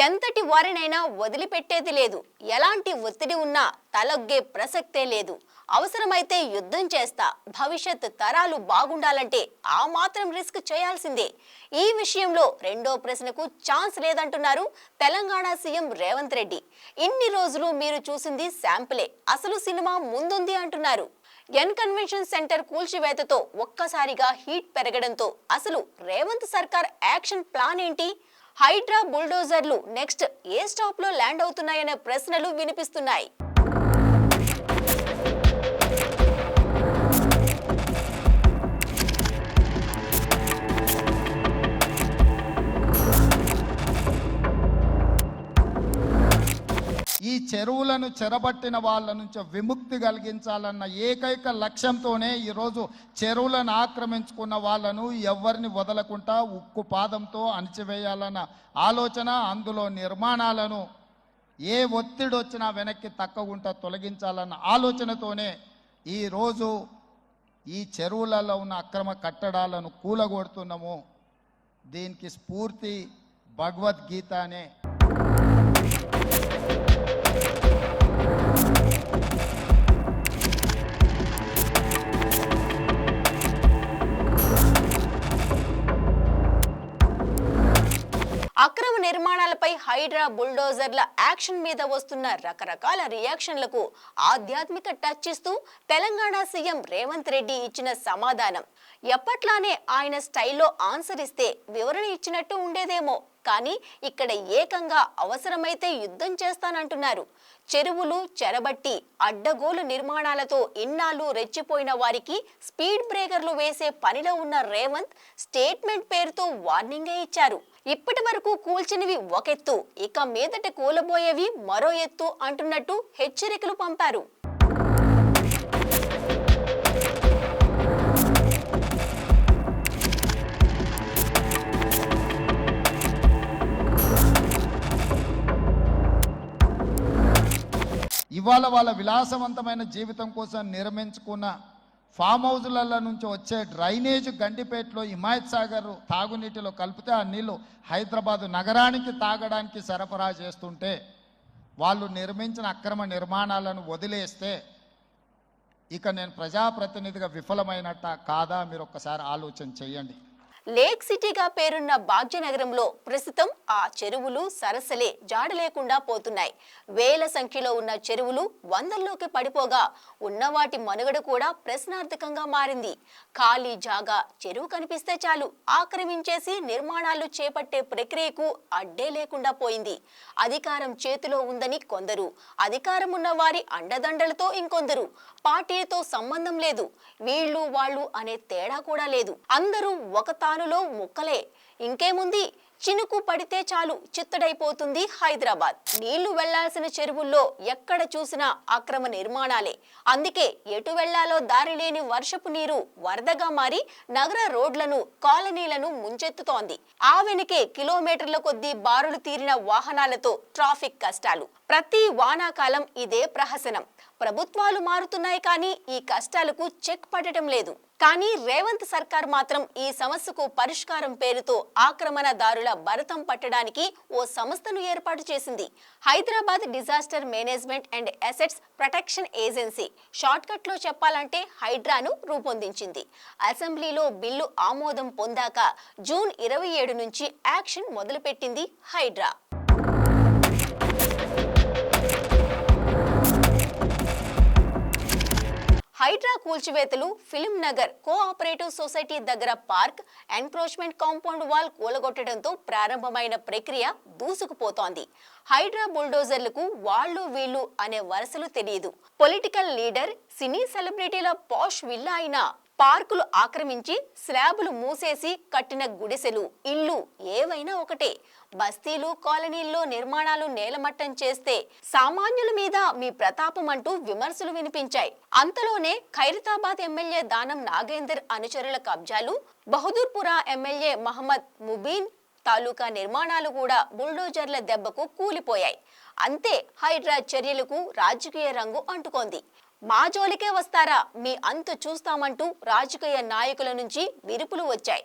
ఎంతటి వారినైనా వదిలిపెట్టేది లేదు. ఎలాంటి ఒత్తిడి ఉన్నా తలొగ్గే ప్రసక్తే లేదు. అవసరమైతే యుద్ధం చేస్తా. భవిష్యత్ తరాలు బాగుండాలంటే ఆ మాత్రం రిస్క్ చేయాల్సిందే. ఈ విషయంలో రెండో ప్రశ్నకు ఛాన్స్ లేదంటున్నారు తెలంగాణ సీఎం రేవంత్ రెడ్డి. ఇన్ని రోజులు మీరు చూసింది శాంపులే, అసలు సినిమా ముందుంది అంటున్నారు. ఎన్ కన్వెన్షన్ సెంటర్ కూల్చివేతతో ఒక్కసారిగా హీట్ పెరగడంతో అసలు రేవంత్ సర్కార్ యాక్షన్ ప్లాన్ ఏంటి? హైడ్రా బుల్డోజర్లు నెక్స్ట్ ఏ స్టాప్ లో ల్యాండ్ అవుతున్నాయనే ప్రశ్నలు వినిపిస్తున్నాయి. ఈ చెరువులను చెరబట్టిన వాళ్ళ నుంచి విముక్తి కలిగించాలన్న ఏకైక లక్ష్యంతోనే ఈరోజు చెరువులను ఆక్రమించుకున్న వాళ్ళను ఎవరిని వదలకుండా ఉక్కు పాదంతో అణిచివేయాలన్న ఆలోచన, అందులో నిర్మాణాలను ఏ ఒత్తిడి వచ్చినా వెనక్కి తక్కకుండా తొలగించాలన్న ఆలోచనతోనే ఈరోజు ఈ చెరువులలో ఉన్న అక్రమ కట్టడాలను కూలగొడుతున్నాము. దీనికి స్ఫూర్తి భగవద్గీత అనే అక్రమ నిర్మాణాలపై హైడ్రా బుల్డోజర్ల యాక్షన్ మీద వస్తున్న రకరకాల రియాక్షన్లకు ఆధ్యాత్మిక టచ్ ఇస్తూ తెలంగాణ సీఎం రేవంత్ రెడ్డి ఇచ్చిన సమాధానం ఎప్పట్లానే ఆయన స్టైల్లో ఆన్సర్ ఇస్తే వివరణ ఇచ్చినట్టు ఉండేదేమో, కానీ ఇక్కడ ఏకంగా అవసరమైతే యుద్ధం చేస్తానంటున్నారు. చెరువులు చెరబట్టి అడ్డగోలు నిర్మాణాలతో ఇన్నాళ్ళు రెచ్చిపోయిన వారికి స్పీడ్ బ్రేకర్లు వేసే పనిలో ఉన్న రేవంత్ స్టేట్మెంట్ పేరుతో వార్నింగే ఇచ్చారు. ఇప్పటి వరకు కూల్చినవి ఒక ఎత్తు, ఇక మీదట కూలబోయేవి మరో ఎత్తు అంటున్నట్టు హెచ్చరికలు పంపారు. ఇవాళ వాళ్ళ విలాసవంతమైన జీవితం కోసం నిర్మించుకున్న ఫామ్ హౌజుల నుంచి వచ్చే డ్రైనేజ్ గండిపేటలో హిమాయత్ సాగర్ తాగునీటిలో కలిపితే ఆ నీళ్లు హైదరాబాదు నగరానికి తాగడానికి సరఫరా చేస్తుంటే వాళ్ళు నిర్మించిన అక్రమ నిర్మాణాలను వదిలేస్తే ఇక నేను ప్రజాప్రతినిధిగా విఫలమైనట్ట కాదా మీరు ఒక్కసారి ఆలోచన చేయండి. లేక్ సిటీగా పేరున్న భాగ్యనగరంలో ప్రస్తుతం ఆ చెరువులు సరస్సలే జాడ లేకుండా పోతున్నాయి. వేల సంఖ్యలో ఉన్న చెరువులు వందల్లోకి పడిపోగా ఉన్న వాటి మనుగడ కూడా ప్రశ్నార్థకంగా మారింది. ఖాళీ జాగా చెరువు కనిపిస్తే చాలు ఆక్రమించేసి నిర్మాణాలు చేపట్టే ప్రక్రియకు అడ్డే లేకుండా పోయింది. అధికారం చేతిలో ఉందని కొందరు, అధికారం ఉన్న వారి అండదండలతో ఇంకొందరు, పార్టీతో సంబంధం లేదు, వీళ్ళు వాళ్ళు అనే తేడా కూడా లేదు, అందరూ ఒక తానులో ముక్కలే. ఇంకేముంది, చినుకు పడితే చాలు చిత్తడైపోతుంది హైదరాబాద్. నీళ్లు వెళ్లాల్సిన చెరువుల్లో ఎక్కడ చూసినా అక్రమ నిర్మాణాలే. అందుకే ఎటు వెళ్లాలో దారి లేని వర్షపు నీరు వరదగా మారి నగర రోడ్లను, కాలనీలను ముంచెత్తుతోంది. ఆ వెనుకే కిలోమీటర్ల కొద్దీ బారులు తీరిన వాహనాలతో ట్రాఫిక్ కష్టాలు. ప్రతి వానాకాలం ఇదే ప్రహసనం. ప్రభుత్వాలు మారుతున్నాయి కానీ ఈ కష్టాలకు చెక్ పడటం లేదు. కానీ రేవంత్ సర్కార్ మాత్రం ఈ సమస్యకు పరిష్కారం పేరుతో ఆక్రమణదారుల భరతం పట్టడానికి ఓ సంస్థను ఏర్పాటు చేసింది. Hyderabad disaster management and assets protection agency, short cut లో చెప్పాలంటే హైడ్రాను రూపొందించింది. అసెంబ్లీలో బిల్లు ఆమోదం పొందాక జూన్ 27 నుంచి యాక్షన్ మొదలుపెట్టింది హైడ్రా. హైడ్రా కూల్చివేతలు ఫిలిం నగర్ కోఆపరేటివ్ సొసైటీ దగ్గర పార్క్, ఎన్క్రోచ్మెంట్ కాంపౌండ్ వాల్ కూలగొట్టడంతో ప్రారంభమైన ప్రక్రియ దూసుకుపోతోంది. హైడ్రా బుల్డోజర్లకు వాళ్ళు వీళ్ళు అనే వరుసలు తెలియదు. పొలిటికల్ లీడర్, సినీ సెలబ్రిటీల పాష్ విల్లా అయిన పార్కులు ఆక్రమించి స్లాబులు మూసేసి కట్టిన గుడిసెలు, ఇల్లు ఏవైనా ఒకటే. బస్తీలు, కాలనీల్లో నిర్మాణాలు నేలమట్టం చేస్తే సామాన్యుల మీద మీ ప్రతాపం అంటూ విమర్శలు వినిపించాయి. అంతలోనే ఖైరతాబాద్ ఎమ్మెల్యే దానం నాగేందర్ అనుచరుల కబ్జాలు, బహదూర్పురా ఎమ్మెల్యే మహమ్మద్ ముబీన్ తాలూకా నిర్మాణాలు కూడా బుల్డోజర్ల దెబ్బకు కూలిపోయాయి. అంతే, హైడ్రా చర్యలకు రాజకీయ రంగు అంటుకొంది. మా జోలికే వస్తారా, మీ అంతు చూస్తామంటూ రాజకీయ నాయకుల నుంచి విరుపులు వచ్చాయి.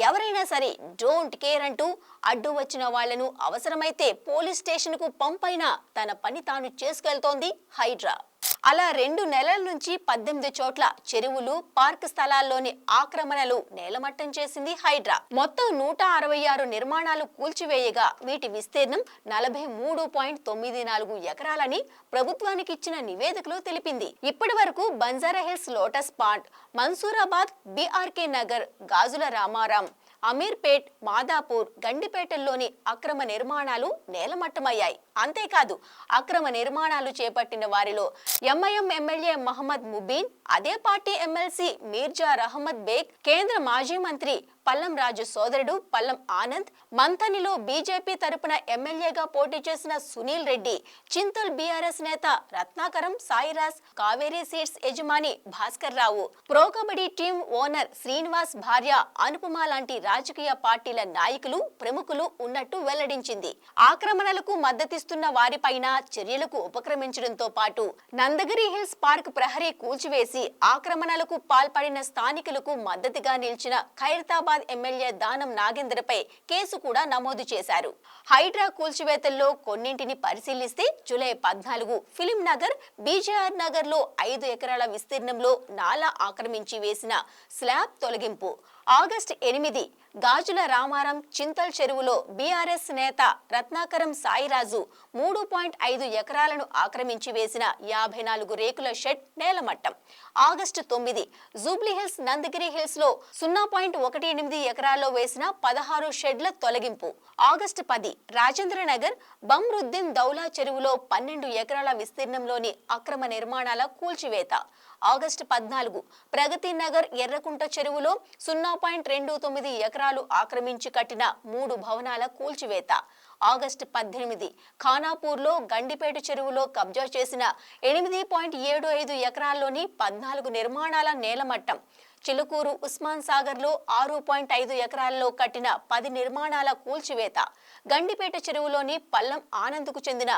ఎవరైనా సరే డోంట్ కేర్ అంటూ అడ్డు వచ్చిన వాళ్లను అవసరమైతే పోలీస్ స్టేషన్ కు పంపైనా తన పని తాను చేసుకెళ్తోంది హైడ్రా. అలా 2 నెలల నుంచి 18 చోట్ల చెరువులు, పార్క్ స్థలాల్లోని ఆక్రమణలు నేలమట్టం చేసింది హైడ్రా. మొత్తం 166 నిర్మాణాలు కూల్చివేయగా వీటి విస్తీర్ణం 43.94 ఎకరాలని ప్రభుత్వానికి ఇచ్చిన నివేదికలో తెలిపింది. ఇప్పటి వరకు Banjara Hills, lotus pond, Mansoorabad, BRK Nagar, Gajula Ramaram, Ameerpet, Madhapur, గండిపేటల్లోని అక్రమ నిర్మాణాలు నేలమట్టమయ్యాయి. అంతేకాదు అక్రమ నిర్మాణాలు చేపట్టిన వారిలో ఎంఐఎం ఎమ్మెల్యే మహమ్మద్ ముబీన్, అదే పార్టీ ఎమ్మెల్సీ మీర్జా రహమద్ బేగ్, కేంద్ర మాజీ మంత్రి పల్లం రాజు సోదరుడు పల్లం ఆనంద్, మంథనిలో బీజేపీ తరపున ఎమ్మెల్యేగా పోటీ చేసిన సునీల్ రెడ్డి, చింతల్ బీఆర్ఎస్ నేత రత్నాకరం సాయిరాజ్, కావేరీ సీడ్స్ యజమాని Bhaskar Rao, pro kabaddi team owner Srinivas భార్య అనుపమ లాంటి రాజకీయ పార్టీల నాయకులు, ప్రముఖులు ఉన్నట్టు వెల్లడించింది. ఆక్రమణలకు మద్దతిస్తున్న వారిపైన చర్యలకు ఉపక్రమించడంతో పాటు నందగిరి హిల్స్ పార్క్ ప్రహరీ కూల్చివేసి ఆక్రమణలకు పాల్పడిన స్థానికులకు మద్దతుగా నిలిచిన ఖైరతాబాద్ ఎమ్మెల్యే దానం నాగేంద్రపై కేసు కూడా నమోదు చేశారు. హైడ్రా కూల్చివేతల్లో కొన్నింటిని పరిశీలిస్తే July 14 film Nagar, BJR Nagar లో 5 ఎకరాల విస్తీర్ణంలో నాలా ఆక్రమించి వేసిన స్లాబ్ తొలగింపు, ఆగస్టు 8 గాజుల రామారం చింతల్ చెరువులో బీఆర్ఎస్ నేత రత్నాకరం సాయిరాజు 3.5 ఎకరాలను ఆక్రమించి వేసిన 54 రేకుల షెడ్ నేలమట్టం, ఆగస్టు 9 జూబ్లీహిల్స్, నందగిరి హిల్స్ లో 0.18 ఎకరాల్లో వేసిన 16 షెడ్ల తొలగింపు, ఆగస్టు 10 రాజేంద్ర నగర్, బమ్రుద్దీన్ దౌలా చెరువులో 12 ఎకరాల విస్తీర్ణంలోని అక్రమ నిర్మాణాల కూల్చివేత, ఆగస్టు 14 ప్రగతి నగర్, ఎర్రకుంట చెరువులో 0.29 ఎకరాలు ఆక్రమించి కట్టిన 3 భవనాల కూల్చివేత, ఆగస్టు 18 ఖానాపూర్లో గండిపేట చెరువులో కబ్జా చేసిన 8.75 ఎకరాల్లోని 14 నిర్మాణాల నేలమట్టం, చిలుకూరు ఉస్మాన్ సాగర్ లో 6.5 ఎకరాల్లో కట్టిన 10 నిర్మాణాల కూల్చివేత, గండిపేట చెరువులోని పల్లం ఆనంద్కు చెందిన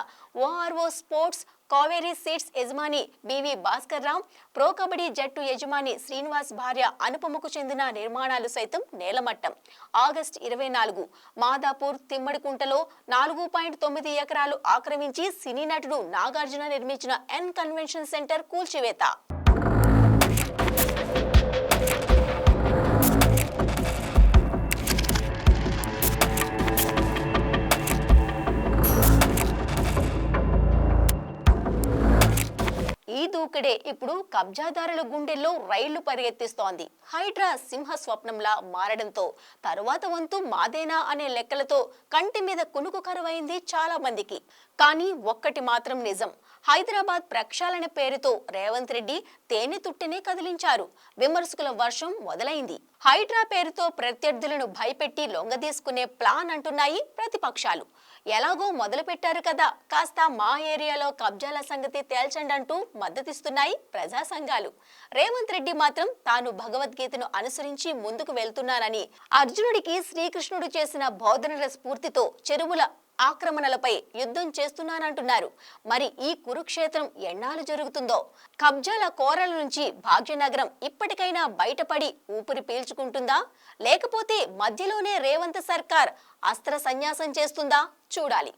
ఓఆర్ఓ స్పోర్ట్స్, కావేరీ సీడ్స్ యజమాని బివి భాస్కర్ రావు, ప్రో కబడ్డీ జట్టు యజమాని శ్రీనివాస్ భార్య అనుపమకు చెందిన నిర్మాణాలు సైతం నేలమట్టం, ఆగస్టు 24 మాదాపూర్ తిమ్మడికుంటలో 4.9 ఎకరాలు ఆక్రమించి సినీ నటుడు నాగార్జున నిర్మించిన ఎన్ కన్వెన్షన్ సెంటర్ కూల్చివేత. ఈ దూకుడే ఇప్పుడు కబ్జాదారుల గుండెల్లో రైళ్లు పరిగెత్తిస్తోంది. హైడ్రా సింహ స్వప్నంలా మారడంతో తరువాత వంతు మాదేనా అనే లెక్కలతో కంటి మీద కునుకు కరువైంది చాలా మందికి. కానీ ఒక్కటి మాత్రం నిజం, హైదరాబాద్ ప్రక్షాళన పేరుతో రేవంత్ రెడ్డి తేనె తుట్టెనే కదిలించారు. విమర్శకుల వర్షం మొదలైంది. హైడ్రా పేరుతో ప్రత్యర్థులను భయపెట్టి లొంగదీసుకునే ప్లాన్ అంటున్నాయి ప్రతిపక్షాలు. ఎలాగో మొదలు పెట్టారు కదా, కాస్త మా ఏరియాలో కబ్జాల సంగతి తేల్చండి అంటూ మద్దతిస్తున్నాయి ప్రజా సంఘాలు. రేవంత్ రెడ్డి మాత్రం తాను భగవద్గీతను అనుసరించి ముందుకు వెళ్తున్నానని, అర్జునుడికి శ్రీకృష్ణుడు చేసిన బోధనల స్ఫూర్తితో చెరువుల ఆక్రమణలపై యుద్ధం చేస్తున్నానంటున్నారు. మరి ఈ కురుక్షేత్రం ఎన్నాళ్ళు జరుగుతుందో? కబ్జాల కోరల నుంచి భాగ్యనగరం ఇప్పటికైనా బయటపడి ఊపిరి పీల్చుకుంటుందా, లేకపోతే మధ్యలోనే రేవంత్ సర్కార్ అస్త్ర సన్యాసం చేస్తుందా? చూడాలి.